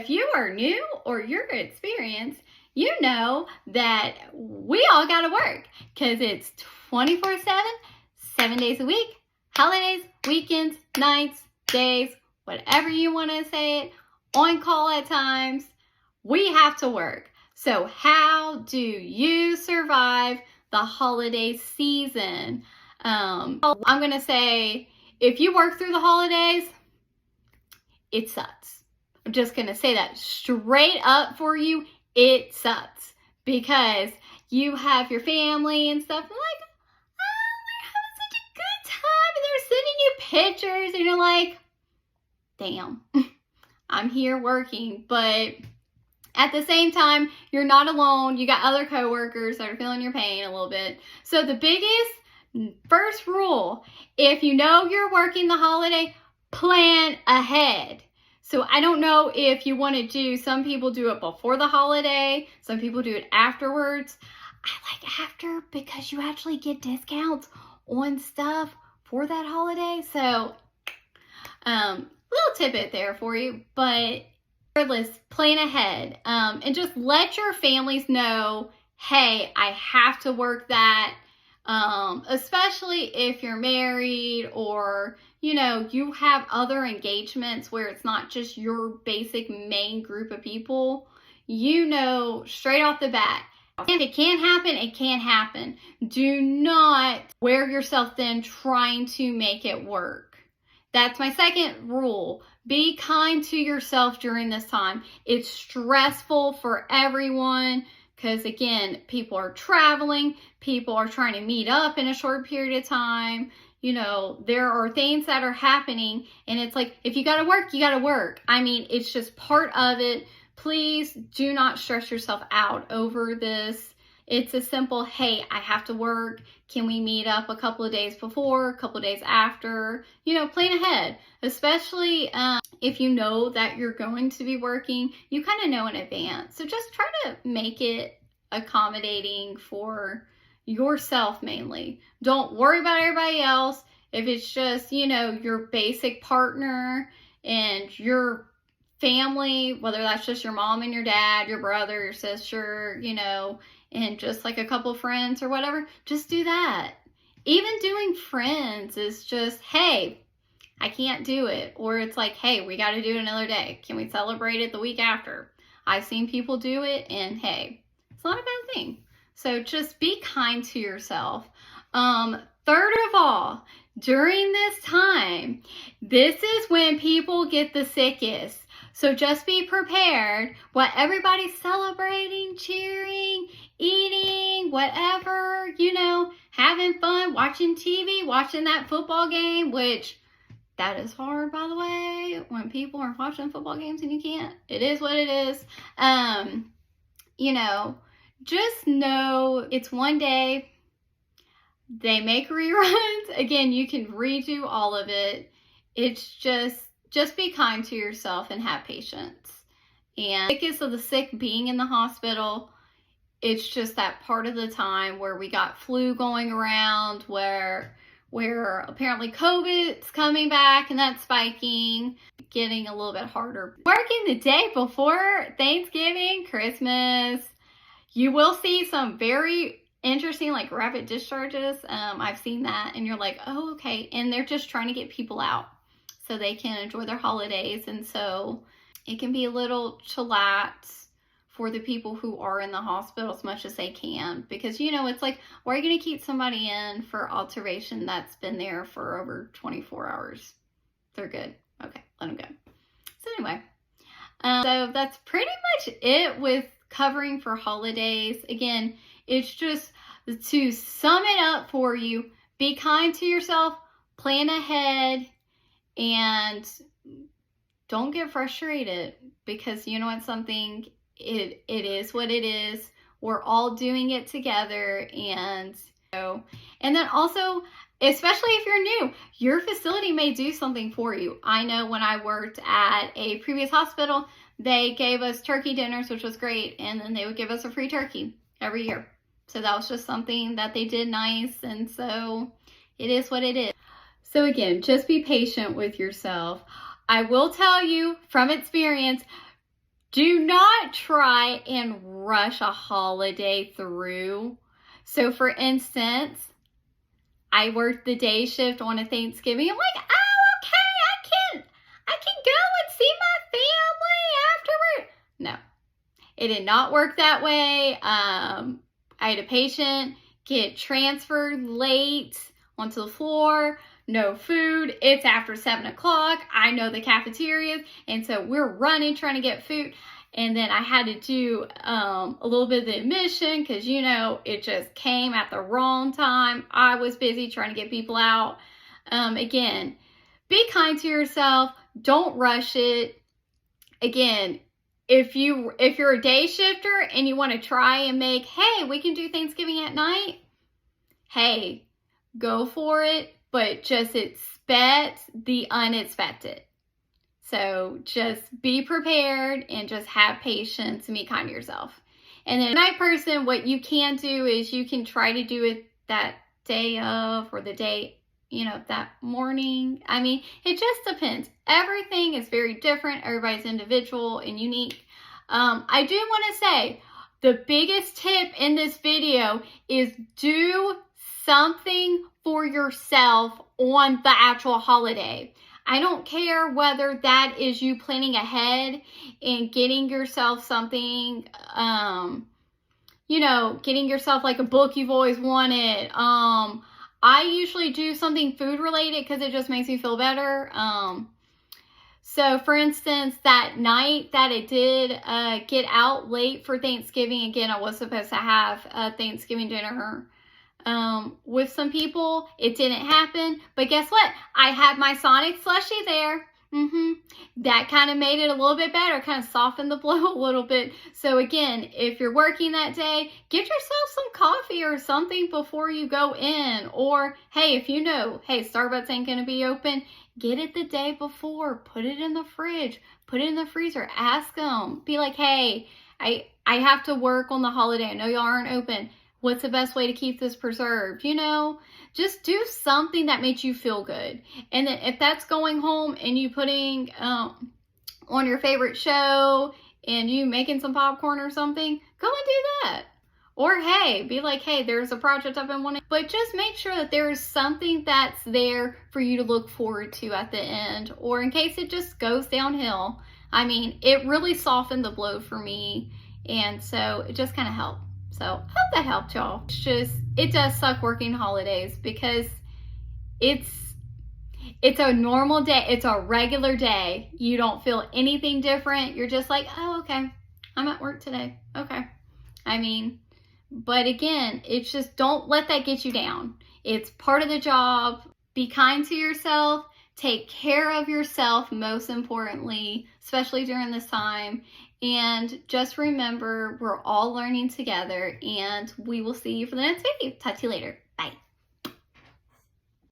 If you are new or you're experienced, you know that we all got to work because it's 24/7, 7 days a week, holidays, weekends, nights, days, whatever you want to say it, on call at times. We have to work. So how do you survive the holiday season? I'm going to say if you work through the holidays, it sucks. I'm just going to say that straight up for you. It sucks because you have your family and stuff. And like, we're having such a good time. And they're sending you pictures and you're like, damn, I'm here working. But at the same time, you're not alone. You got other coworkers that are feeling your pain a little bit. So the biggest first rule, if you know you're working the holiday, plan ahead. So I don't know if you want to do, some people do it before the holiday, some people do it afterwards. I like after because you actually get discounts on stuff for that holiday. So, little tidbit there for you, but regardless, plan ahead, and just let your families know, hey, I have to work that, especially if you're married or, you know, you have other engagements where it's not just your basic main group of people. You know, straight off the bat, if it can't happen, it can't happen. Do not wear yourself thin trying to make it work. That's my second rule. Be kind to yourself during this time. It's stressful for everyone because, again, people are traveling. People are trying to meet up in a short period of time. You know, there are things that are happening, and it's like, if you got to work, you got to work. I mean, it's just part of it. Please do not stress yourself out over this. It's a simple, hey, I have to work. Can we meet up a couple of days before, a couple of days after? You know, plan ahead, especially if you know that you're going to be working, you kind of know in advance. So just try to make it accommodating for yourself mainly. Don't worry about everybody else. If it's just, you know, your basic partner and your family, whether that's just your mom and your dad, your brother, your sister, you know, and just like a couple friends or whatever, just do that. Even doing friends is just, hey, I can't do it. Or it's like, hey, we got to do it another day. Can we celebrate it the week after? I've seen people do it, and hey, it's not a bad thing. So just be kind to yourself. Third of all, during this time, this is when people get the sickest. So just be prepared. What everybody's celebrating, cheering, eating, whatever, you know, having fun, watching TV, watching that football game, which that is hard, by the way, when people are watching football games and you can't. It is what it is. You know, just know it's one day. They make reruns. Again, you can redo all of it. It's just be kind to yourself and have patience. And sickest of the sick being in the hospital, it's just that part of the time where we got flu going around, where apparently COVID's coming back and that's spiking, getting a little bit harder. Working the day before Thanksgiving, Christmas, you will see some very interesting, like, rapid discharges. I've seen that, and you're like, oh, okay. And they're just trying to get people out so they can enjoy their holidays. And so it can be a little chillax for the people who are in the hospital as much as they can, because, you know, it's like, why are you going to keep somebody in for observation that's been there for over 24 hours? They're good. Okay, let them go. So anyway, so that's pretty much it with covering for holidays. Again, it's just to sum it up for you, be kind to yourself, plan ahead, and don't get frustrated, because you know what, something, it is what it is. We're all doing it together. And then also, especially if you're new, your facility may do something for you. I know when I worked at a previous hospital, they gave us turkey dinners, which was great, and then they would give us a free turkey every year. So that was just something that they did nice, and so it is what it is. So again, just be patient with yourself. I will tell you from experience, Do not try and rush a holiday through. So for instance, I worked the day shift on a Thanksgiving. I'm like, oh, okay, I can go and see my family afterward. No, it did not work that way. I had a patient get transferred late onto the floor. No food. It's after 7 o'clock. I know the cafeterias, and so we're running trying to get food. And then I had to do a little bit of the admission because, you know, it just came at the wrong time. I was busy trying to get people out. Again, be kind to yourself. Don't rush it. Again, if you're a day shifter and you want to try and make, hey, we can do Thanksgiving at night. Hey, go for it. But just expect the unexpected. So just be prepared and just have patience and be kind to yourself. And then night person, what you can do is you can try to do it that day of or the day, you know, that morning. I mean, it just depends. Everything is very different. Everybody's individual and unique. I do want to say the biggest tip in this video is do something for yourself on the actual holiday. I don't care whether that is you planning ahead and getting yourself something, you know, getting yourself like a book you've always wanted. I usually do something food related because it just makes me feel better. So for instance, that night that I did get out late for Thanksgiving, again, I was supposed to have a Thanksgiving dinner with some people. It didn't happen, but guess what? I had my Sonic slushie there. That kind of made it a little bit better, kind of softened the blow a little bit. So again, if you're working that day, get yourself some coffee or something before you go in. Or hey, if you know, hey, Starbucks ain't going to be open, get it the day before. Put it in the fridge. Put it in the freezer. Ask them. Be like, hey, I have to work on the holiday. I know y'all aren't open. What's the best way to keep this preserved? You know, just do something that makes you feel good. And then if that's going home and you putting on your favorite show and you making some popcorn or something, go and do that. Or hey, be like, hey, there's a project I've been wanting. But just make sure that there is something that's there for you to look forward to at the end. Or in case it just goes downhill. I mean, it really softened the blow for me. And so it just kind of helped. So I hope that helped y'all. It does suck working holidays because it's a normal day. It's a regular day. You don't feel anything different. You're just like, oh, okay, I'm at work today. Okay. I mean, but again, it's just don't let that get you down. It's part of the job. Be kind to yourself. Take care of yourself, most importantly, especially during this time. And just remember, we're all learning together, and we will see you for the next video. Talk to you later. Bye.